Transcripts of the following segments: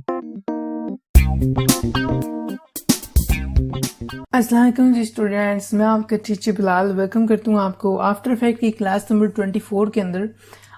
अस्सलाम वालेकुम जी स्टूडेंट्स, मैं आपका टीचर बिलाल वेलकम करता हूँ आपको आफ्टर इफेक्ट की क्लास नंबर 24 के अंदर।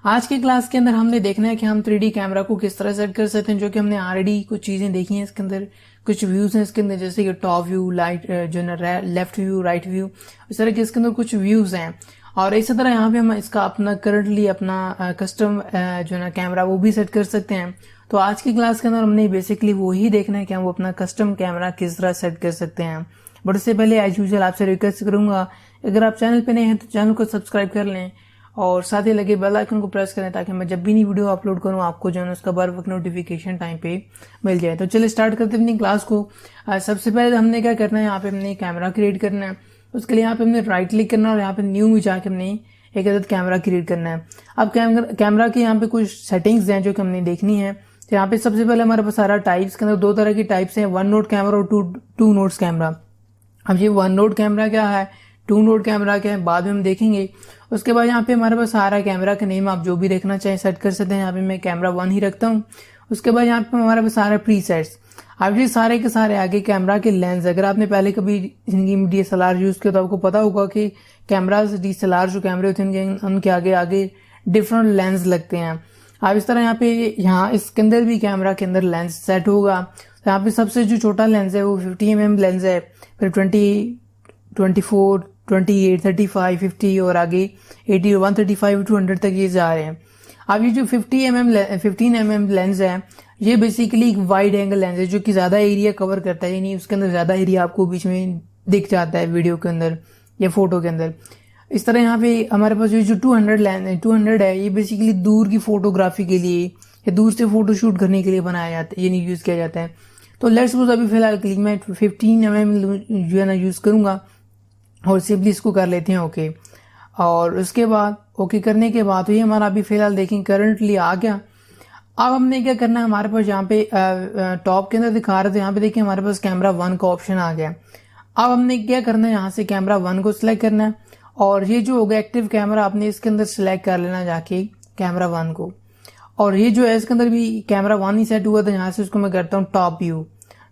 आज की क्लास के अंदर हमने देखना है कि हम 3D कैमरा को किस तरह सेट कर सकते हैं, जो कि हमने ऑलरेडी कुछ चीजें देखी हैं। इसके अंदर कुछ व्यूज हैं इसके अंदर, जैसे कि टॉप व्यू, लाइट जो है लेफ्ट व्यू, राइट व्यू, इस तरह के इसके अंदर कुछ व्यूज हैं। और इसी तरह यहाँ पे हम इसका अपना करंटली अपना कस्टम जो है ना कैमरा वो भी सेट कर सकते हैं। तो आज की क्लास के अंदर हमने बेसिकली वो ही देखना है कि हम वो अपना कस्टम कैमरा किस तरह सेट कर सकते हैं। बट उससे पहले एज यूजुअल आपसे रिक्वेस्ट करूंगा, अगर आप चैनल पे नए हैं तो चैनल को सब्सक्राइब कर लें और साथ ही लगे बेल आइकन को प्रेस करें, ताकि मैं जब भी नई वीडियो अपलोड करूं आपको जो है उसका बर वक्त नोटिफिकेशन टाइम पे मिल जाए। तो चलिए स्टार्ट करते हैं अपनी क्लास को। सबसे पहले हमने क्या करना है, यहाँ पे हमने कैमरा क्रिएट करना है। उसके लिए यहाँ पे हमने राइट क्लिक करना है और यहाँ पे न्यू में जाके हमने एक अदद कैमरा क्रिएट करना है। अब कैमरा की यहाँ पे कुछ सेटिंग्स हैं जो कि हमने देखनी है। तो यहाँ पे सबसे पहले हमारे पास सारा टाइप्स के अंदर दो तरह की टाइप्स हैं, 1 नोड कैमरा और टू नोड्स कैमरा। अब ये 1 नोड कैमरा क्या है, 2 नोड कैमरा क्या है, बाद में हम देखेंगे। उसके बाद यहाँ पे हमारे पास सारा कैमरा का नेम आप जो भी देखना चाहें सेट कर सकते हैं। यहाँ पे मैं कैमरा 1 ही रखता हूँ। उसके बाद यहाँ पे हमारे पास सारे प्रीसेट्स। अब ये सारे के सारे आगे कैमरा के लेंस, अगर आपने पहले कभी जिंदगी में DSLR यूज किया तो आपको पता होगा कि कैमरा DSLR जो कैमरे होते हैं उनके आगे आगे डिफरेंट लेंस लगते हैं। अब इस तरह यहाँ इसके अंदर भी कैमरा के अंदर लेंस सेट होगा। तो यहाँ पे सबसे जो छोटा लेंस है वो 50 mm लेंस है, फिर 20, 24, 28, 35, 50 और आगे 80, 135, 200 तक ये जा रहे हैं। अब ये जो 15 mm लेंस है, ये बेसिकली एक वाइड एंगल लेंस है जो कि ज्यादा एरिया कवर करता है, यानी उसके अंदर ज्यादा एरिया आपको बीच में दिख जाता है वीडियो के अंदर या फोटो के अंदर। इस तरह यहाँ पे हमारे पास ये जो 200 है, ये बेसिकली दूर की फोटोग्राफी के लिए या दूर से फोटो शूट करने के लिए बनाया जाता है, यानी यूज किया जाता है। तो लेट्स सपोज अभी फिलहाल के लिए मैं 15 mm जो है ना यूज करूंगा और सिंपली इसको कर लेते हैं ओके। और उसके बाद ओके करने के बाद तो ये हमारा अभी फिलहाल देखें करंटली आ गया। अब हमने क्या करना है, हमारे पास यहाँ पे टॉप के अंदर दिखा रहे थे, यहाँ पे देखिए हमारे पास कैमरा 1 का ऑप्शन आ गया। अब हमने क्या करना है, यहाँ से कैमरा 1 को सिलेक्ट करना है और ये जो होगा एक्टिव कैमरा आपने इसके अंदर सिलेक्ट कर लेना जाके कैमरा 1 को। और ये जो है इसके अंदर भी कैमरा 1 ही सेट हुआ था, यहाँ से उसको मैं करता हूँ टॉप व्यू।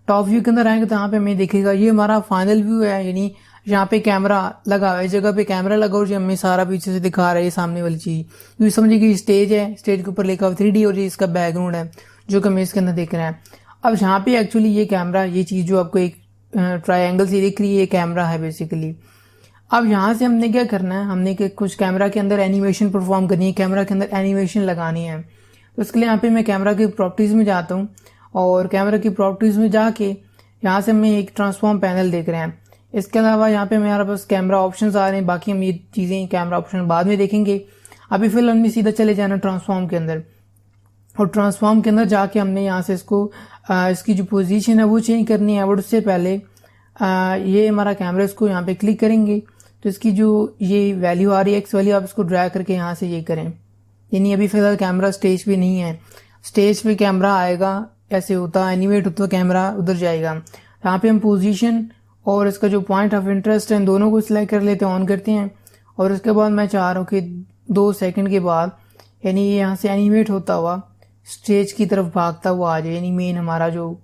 टॉप व्यू के अंदर आएंगे तो यहाँ पे हमें दिखेगा ये हमारा फाइनल व्यू है, यानी यहाँ पे कैमरा लगा हुआ है, इस जगह पे कैमरा लगा और जो हमें सारा पीछे से दिखा रहा है सामने वाली चीज। ये समझिए कि स्टेज है, स्टेज के ऊपर लिखा हुआ 3D और ये इसका बैकग्राउंड है जो कि हमें इसके अंदर दिख रहा है। अब यहाँ पे एक्चुअली ये कैमरा, ये चीज जो आपको एक ट्रायंगल से दिख रही है, ये कैमरा है बेसिकली। अब यहाँ से हमने क्या करना है, हमने कुछ कैमरा के अंदर एनिमेशन परफॉर्म करनी है, कैमरा के अंदर एनिमेशन लगानी है। तो उसके लिए यहाँ पे मैं कैमरा की प्रॉपर्टीज में जाता हूँ और कैमरा की प्रॉपर्टीज में जाके यहाँ से हमें एक ट्रांसफॉर्म पैनल देख रहे हैं। इसके अलावा यहाँ पे हमारे पास कैमरा ऑप्शंस आ रहे हैं, बाकी हम ये चीजें कैमरा ऑप्शन बाद में देखेंगे। अभी फिलहाल हमें सीधा चले जाना ट्रांसफॉर्म के अंदर और ट्रांसफॉर्म के अंदर जाके हमने यहाँ से इसको इसकी जो पोजीशन है वो चेंज करनी है। बट उससे पहले ये हमारा कैमरा, इसको यहाँ पे क्लिक करेंगे तो इसकी जो ये वैल्यू आ रही है, एक्स वैल्यू, आप इसको ड्रैग करके यहाँ से ये करें। यानी अभी फिलहाल कैमरा स्टेज पे नहीं है, स्टेज पे कैमरा आएगा, ऐसे होता एनिमेट होता कैमरा उधर जाएगा। यहाँ पे हम पोजीशन और इसका जो पॉइंट ऑफ इंटरेस्ट है दोनों को सिलेक्ट कर लेते हैं, ऑन करते हैं। और उसके बाद मैं चाह रहा हूँ कि 2 सेकंड के बाद यानी ये यहाँ से एनिमेट होता हुआ स्टेज की तरफ भागता हुआ आ जाए, यानी मेन हमारा जो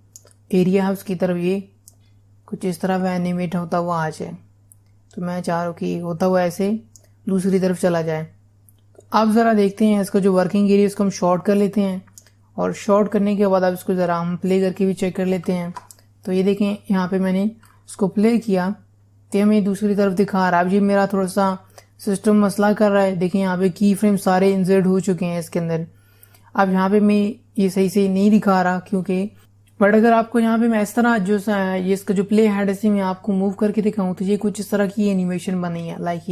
एरिया है उसकी तरफ ये कुछ इस तरह एनिमेट होता हुआ आ जाए। तो मैं चाह रहा हूँ कि होता हुआ ऐसे दूसरी तरफ चला जाए। तो अब जरा देखते हैं इसका जो वर्किंग एरिया, इसको हम शॉर्ट कर लेते हैं और शॉर्ट करने के बाद अब इसको जरा हम प्ले करके भी चेक कर लेते हैं। तो ये देखें यहाँ पे मैंने उसको प्ले किया तो हमें दूसरी तरफ दिखा रहा है। अब ये मेरा थोड़ा सा सिस्टम मसला कर रहा है, देखिए यहाँ पे की फ्रेम सारे इंसर्ट हो चुके हैं इसके अंदर। अब यहाँ पे मैं ये सही से नहीं दिखा रहा क्योंकि, बट अगर आपको यहाँ पे मैं इस तरह जो ये इसका जो प्ले हेड है मैं आपको मूव करके दिखाऊं तो ये कुछ इस तरह की एनिमेशन बनी है। लाइक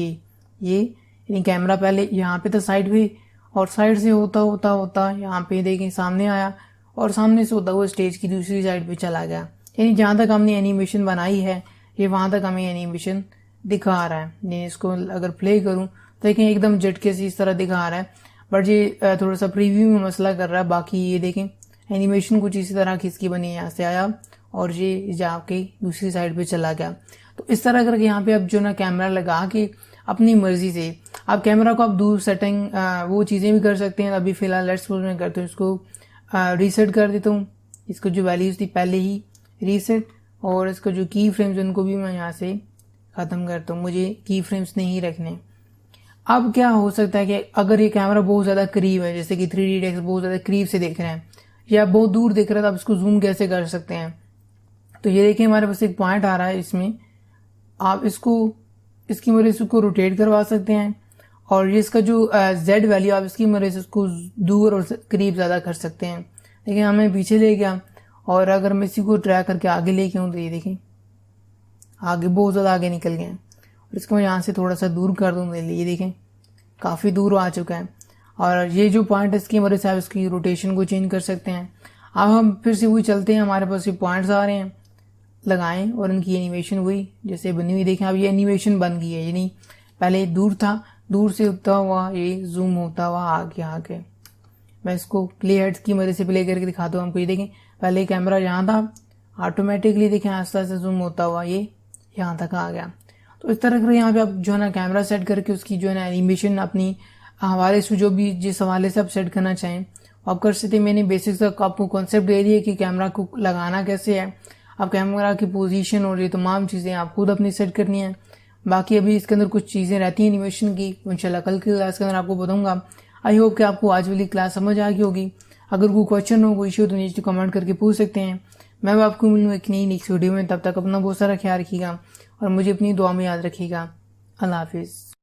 ये कैमरा पहले यहाँ पे था साइड पे और साइड से होता यहाँ पे देखें सामने आया और सामने से होता हुआ स्टेज की दूसरी साइड पे चला गया। यानी जहां तक हमने एनिमेशन बनाई है ये वहां तक हमें एनिमेशन दिखा रहा है। इसको अगर प्ले करूं तो देखें एकदम झटके से इस तरह दिखा रहा है, बट ये थोड़ा सा प्रीव्यू में मसला कर रहा है। बाकी ये देखें एनिमेशन कुछ इसी तरह की इसकी बनी है, यहाँ से आया और ये जाके दूसरी साइड पे चला गया। तो इस तरह करके यहाँ पे अब जो ना कैमरा लगा के अपनी मर्जी से आप कैमरा को आप दूर सेटिंग वो चीजें भी कर सकते हैं। अभी फिलहाल लेट्स सपोज मैं करता हूँ इसको रीसेट कर देता हूँ, इसको जो वैल्यूज थी पहले ही रीसेट, और इसका जो की फ्रेम्स उनको भी मैं यहाँ से ख़त्म करता हूँ, मुझे की फ्रेम्स नहीं रखने। अब क्या हो सकता है कि अगर ये कैमरा बहुत ज़्यादा करीब है, जैसे कि 3D टेक्स्ट बहुत ज़्यादा करीब से देख रहे हैं या बहुत दूर देख रहे हैं, तो आप इसको जूम कैसे कर सकते हैं। तो ये देखिए हमारे पास एक पॉइंट आ रहा है, इसमें आप इसको इसकी मदद से इसको रोटेट करवा सकते हैं, और ये इसका जो Z वैल्यू आप इसकी मदद से इसको दूर और करीब ज़्यादा कर सकते हैं। देखिए हमें पीछे ले गया, और अगर मैं इसी को ट्रैक करके आगे लेके आऊँ तो ये देखिए आगे बहुत ज़्यादा आगे निकल गए हैं। और इसको मैं यहाँ से थोड़ा सा दूर कर दूँ, ये देखें काफ़ी दूर आ चुका है। और ये जो पॉइंट है इसकी मदद से आप इसकी रोटेशन को चेंज कर सकते हैं। अब हम फिर से वही चलते हैं, हमारे पास ये पॉइंट्स आ रहे हैं, लगाएं और इनकी एनिमेशन वही जैसे बनी हुई देखें। अब ये एनिमेशन बन गई है, यानी पहले दूर था, दूर से उठता हुआ ये जूम होता हुआ आगे। मैं इसको प्ले हेड्स की मदद से प्ले करके दिखाता हूँ हमको। ये देखें पहले कैमरा यहाँ था, ऑटोमेटिकली देखें आस्ते आस्ते जूम होता हुआ ये यहाँ तक आ गया। तो इस तरह से यहाँ पे आप जो है ना कैमरा सेट करके उसकी जो है ना एनिमेशन अपनी हवाले से जो भी जिस हवाले से आप सेट करना चाहें आप कर सकते हैं। मैंने बेसिक्स तक आपको कॉन्सेप्ट दे दिया कि कैमरा को लगाना कैसे है, आप कैमरा की पोजीशन और ये तमाम चीज़ें आप खुद अपनी सेट करनी है। बाकी अभी इसके अंदर कुछ चीज़ें रहती हैं एनिमेशन की, इंशाल्लाह कल की क्लास के अंदर आपको बताऊंगा। आई होप कि आपको आज वाली क्लास समझ आ गई होगी। अगर कोई क्वेश्चन हो, कोई इशू, तो नीचे कमेंट करके पूछ सकते हैं। मैं आपको मिलूँ एक नई नेक्स्ट वीडियो में। तब तक अपना बहुत सारा ख्याल रखिएगा और मुझे अपनी दुआ में याद रखिएगा। अल्लाह हाफिज़।